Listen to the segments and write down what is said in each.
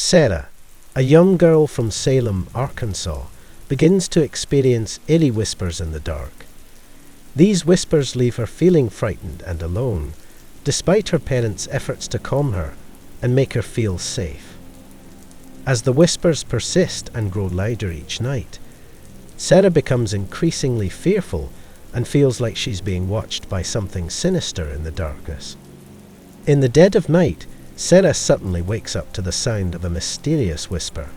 Sarah, a young girl from Salem, Arkansas, begins to experience eerie whispers in the dark. These whispers leave her feeling frightened and alone, despite her parents' efforts to calm her and make her feel safe. As the whispers persist and grow louder each night, Sarah becomes increasingly fearful and feels like she's being watched by something sinister in the darkness. In the dead of night, Sarah suddenly wakes up to the sound of a mysterious whisper.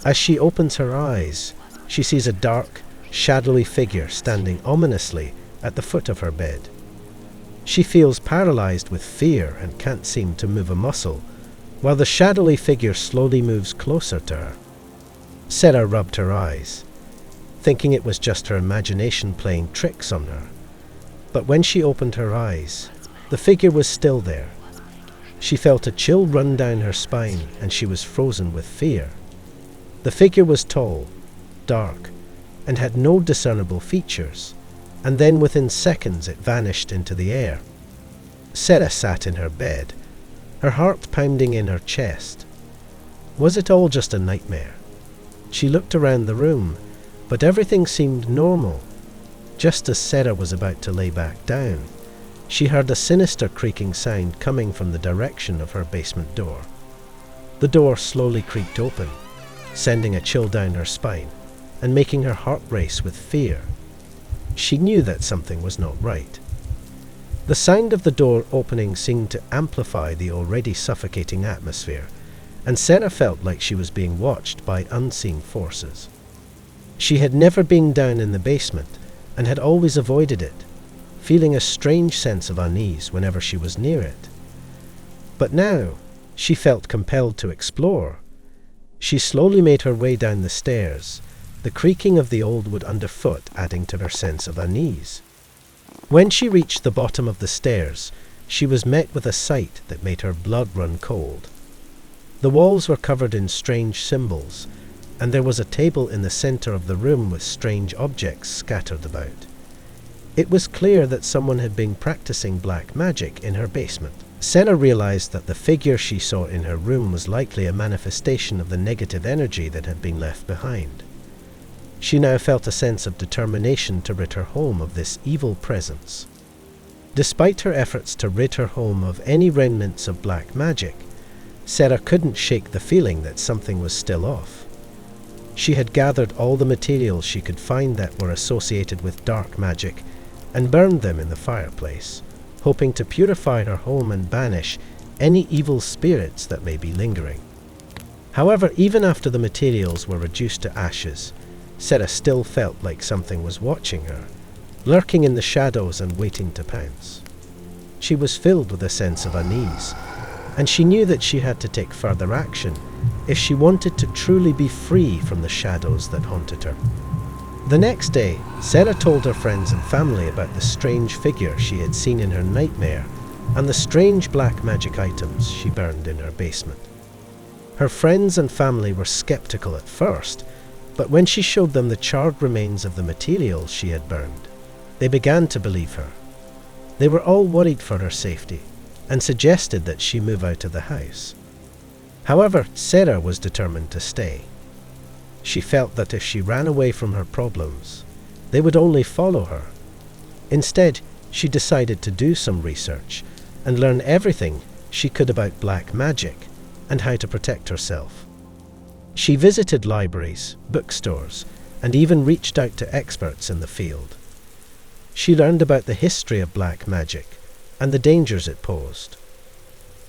As she opens her eyes, she sees a dark, shadowy figure standing ominously at the foot of her bed. She feels paralyzed with fear and can't seem to move a muscle, while the shadowy figure slowly moves closer to her. Sarah rubbed her eyes, thinking it was just her imagination playing tricks on her. But when she opened her eyes, the figure was still there. She felt a chill run down her spine and she was frozen with fear. The figure was tall, dark, and had no discernible features, and then within seconds it vanished into the air. Sarah sat in her bed, her heart pounding in her chest. Was it all just a nightmare? She looked around the room, but everything seemed normal. Just as Sarah was about to lay back down, she heard a sinister creaking sound coming from the direction of her basement door. The door slowly creaked open, sending a chill down her spine and making her heart race with fear. She knew that something was not right. The sound of the door opening seemed to amplify the already suffocating atmosphere, and Sarah felt like she was being watched by unseen forces. She had never been down in the basement and had always avoided it, feeling a strange sense of unease whenever she was near it. But now she felt compelled to explore. She slowly made her way down the stairs, the creaking of the old wood underfoot adding to her sense of unease. When she reached the bottom of the stairs, she was met with a sight that made her blood run cold. The walls were covered in strange symbols, and there was a table in the center of the room with strange objects scattered about. It was clear that someone had been practicing black magic in her basement. Sarah realized that the figure she saw in her room was likely a manifestation of the negative energy that had been left behind. She now felt a sense of determination to rid her home of this evil presence. Despite her efforts to rid her home of any remnants of black magic, Sarah couldn't shake the feeling that something was still off. She had gathered all the materials she could find that were associated with dark magic and burned them in the fireplace, hoping to purify her home and banish any evil spirits that may be lingering. However, even after the materials were reduced to ashes, Sarah still felt like something was watching her, lurking in the shadows and waiting to pounce. She was filled with a sense of unease, and she knew that she had to take further action if she wanted to truly be free from the shadows that haunted her. The next day, Sarah told her friends and family about the strange figure she had seen in her nightmare and the strange black magic items she burned in her basement. Her friends and family were skeptical at first, but when she showed them the charred remains of the materials she had burned, they began to believe her. They were all worried for her safety and suggested that she move out of the house. However, Sarah was determined to stay. She felt that if she ran away from her problems, they would only follow her. Instead, she decided to do some research and learn everything she could about black magic and how to protect herself. She visited libraries, bookstores, and even reached out to experts in the field. She learned about the history of black magic and the dangers it posed.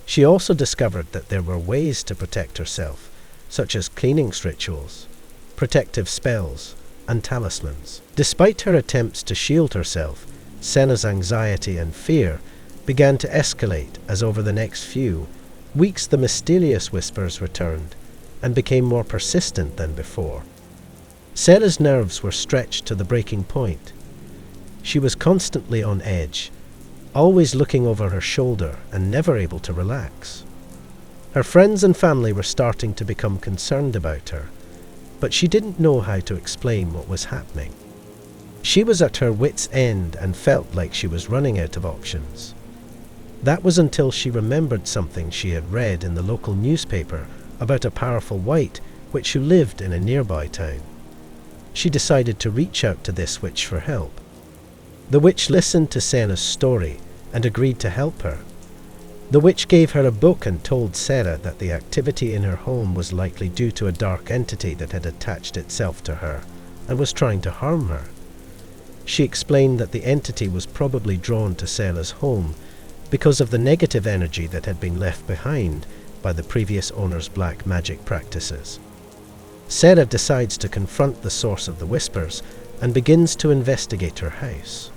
She also discovered that there were ways to protect herself, such as cleanings rituals, protective spells, and talismans. Despite her attempts to shield herself, Sarah's anxiety and fear began to escalate as over the next few weeks the mysterious whispers returned and became more persistent than before. Sarah's nerves were stretched to the breaking point. She was constantly on edge, always looking over her shoulder and never able to relax. Her friends and family were starting to become concerned about her, but she didn't know how to explain what was happening. She was at her wit's end and felt like she was running out of options. That was until she remembered something she had read in the local newspaper about a powerful white witch who lived in a nearby town. She decided to reach out to this witch for help. The witch listened to Sarah's story and agreed to help her. The witch gave her a book and told Sarah that the activity in her home was likely due to a dark entity that had attached itself to her and was trying to harm her. She explained that the entity was probably drawn to Sarah's home because of the negative energy that had been left behind by the previous owner's black magic practices. Sarah decides to confront the source of the whispers and begins to investigate her house.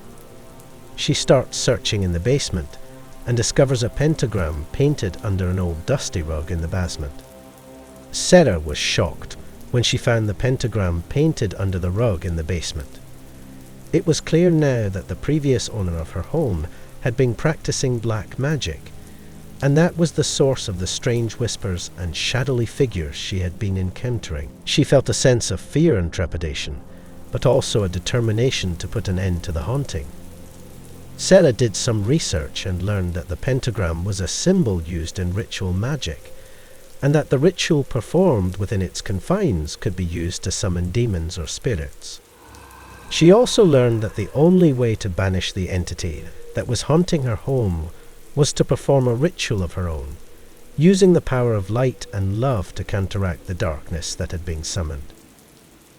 She starts searching in the basement and discovers a pentagram painted under an old dusty rug in the basement. Sarah was shocked when she found the pentagram painted under the rug in the basement. It was clear now that the previous owner of her home had been practicing black magic, and that was the source of the strange whispers and shadowy figures she had been encountering. She felt a sense of fear and trepidation, but also a determination to put an end to the haunting. Sarah did some research and learned that the pentagram was a symbol used in ritual magic, and that the ritual performed within its confines could be used to summon demons or spirits. She also learned that the only way to banish the entity that was haunting her home was to perform a ritual of her own, using the power of light and love to counteract the darkness that had been summoned.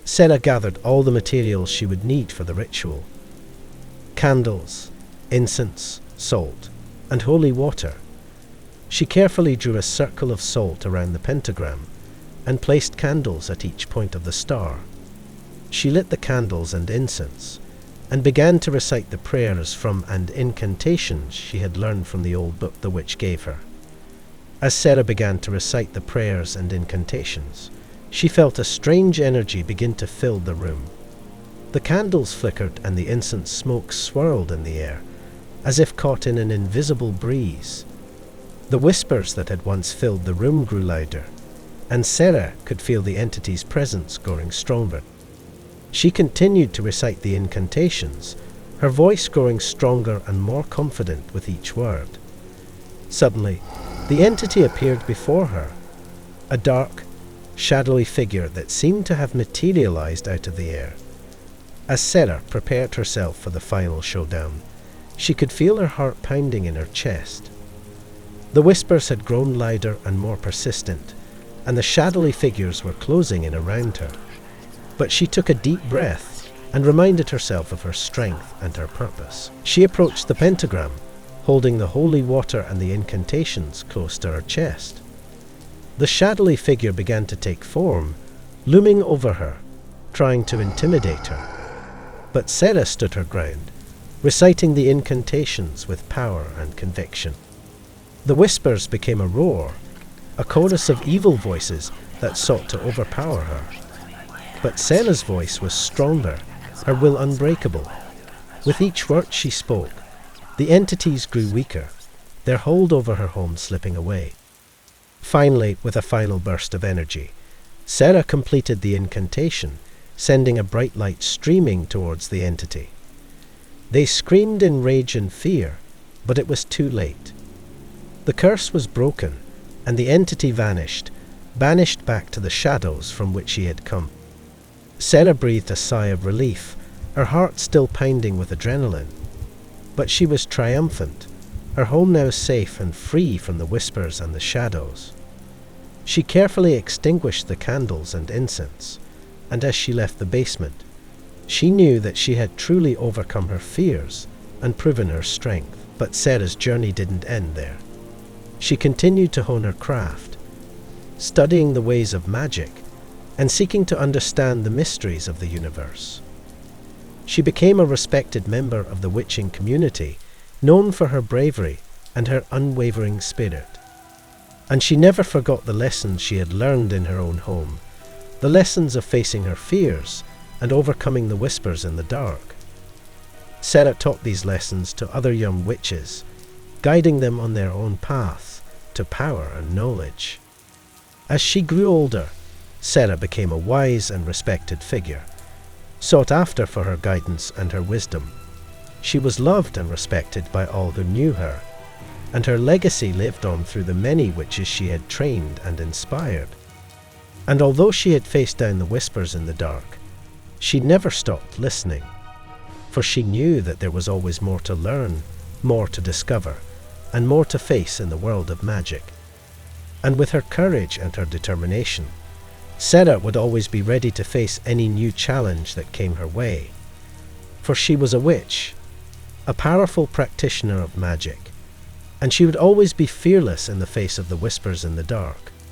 Sarah gathered all the materials she would need for the ritual: candles, incense, salt, and holy water. She carefully drew a circle of salt around the pentagram and placed candles at each point of the star. She lit the candles and incense and began to recite the prayers from and incantations she had learned from the old book the witch gave her. As Sarah began to recite the prayers and incantations, she felt a strange energy begin to fill the room. The candles flickered and the incense smoke swirled in the air, as if caught in an invisible breeze. The whispers that had once filled the room grew louder, and Sarah could feel the entity's presence growing stronger. She continued to recite the incantations, her voice growing stronger and more confident with each word. Suddenly, the entity appeared before her, a dark, shadowy figure that seemed to have materialized out of the air. As Sarah prepared herself for the final showdown, she could feel her heart pounding in her chest. The whispers had grown louder and more persistent, and the shadowy figures were closing in around her. But she took a deep breath and reminded herself of her strength and her purpose. She approached the pentagram, holding the holy water and the incantations close to her chest. The shadowy figure began to take form, looming over her, trying to intimidate her. But Sarah stood her ground, reciting the incantations with power and conviction. The whispers became a roar, a chorus of evil voices that sought to overpower her. But Sarah's voice was stronger, her will unbreakable. With each word she spoke, the entities grew weaker, their hold over her home slipping away. Finally, with a final burst of energy, Sarah completed the incantation, sending a bright light streaming towards the entity. They screamed in rage and fear, but it was too late. The curse was broken, and the entity vanished, banished back to the shadows from which she had come. Sarah breathed a sigh of relief, her heart still pounding with adrenaline. But she was triumphant, her home now safe and free from the whispers and the shadows. She carefully extinguished the candles and incense, and as she left the basement, she knew that she had truly overcome her fears and proven her strength. But Sarah's journey didn't end there. She continued to hone her craft, studying the ways of magic and seeking to understand the mysteries of the universe. She became a respected member of the witching community, known for her bravery and her unwavering spirit. And she never forgot the lessons she had learned in her own home, the lessons of facing her fears and overcoming the whispers in the dark. Sarah taught these lessons to other young witches, guiding them on their own path to power and knowledge. As she grew older, Sarah became a wise and respected figure, sought after for her guidance and her wisdom. She was loved and respected by all who knew her, and her legacy lived on through the many witches she had trained and inspired. And although she had faced down the whispers in the dark, she never stopped listening, for she knew that there was always more to learn, more to discover, and more to face in the world of magic. And with her courage and her determination, Sarah would always be ready to face any new challenge that came her way. For she was a witch, a powerful practitioner of magic, and she would always be fearless in the face of the whispers in the dark.